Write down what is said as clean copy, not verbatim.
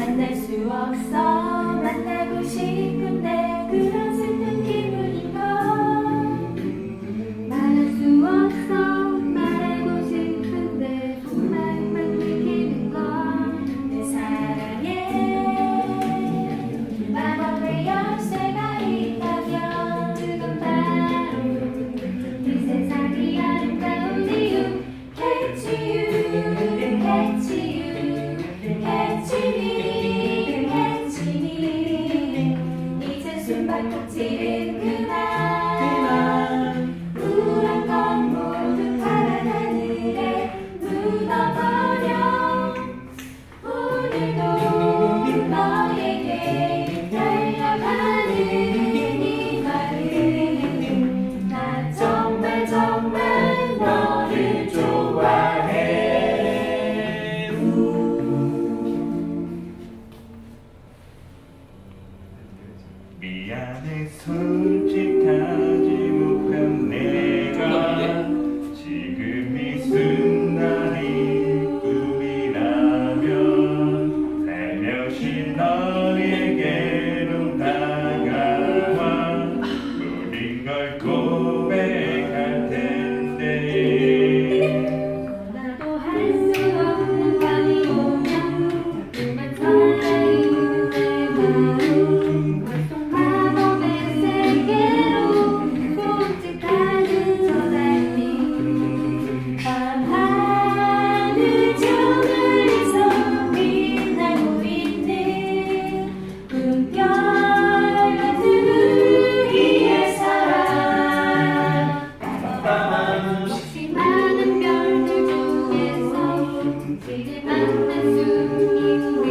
만날 수 없어 만나고 싶은데 그런 슬픈 기분인걸 말할 수 없어 말하고 싶은데 속마음만 느끼는걸 내 사랑에 마법의 열쇠가 있다면 그건 바로 이 세상이 아름다운 이유 Catch you, catch you, catch me, catch me 이제 숨바꼭질은 그만 우울한 건 모두 파란 하늘에 묻어버려 오늘도 너에게 달려가는 이 마음 나 정말 정말 너를 좋아해 미안해 솔직하지 못한 내가 지금 이 순간이 꿈이라면 살며시 너에게로 다가와 모든 걸 고백할 텐데 나도 할 수 없는 밤이 오면 자꾸만 설레이는 내 마음 벌써 마법의 세계로 솔직하는 저 달빛 밤하늘 저 멀리서 빛나고 있는 꿈결 같은 우리의 사랑 혹시 많은 별들 중에서 지금 만날 수 있는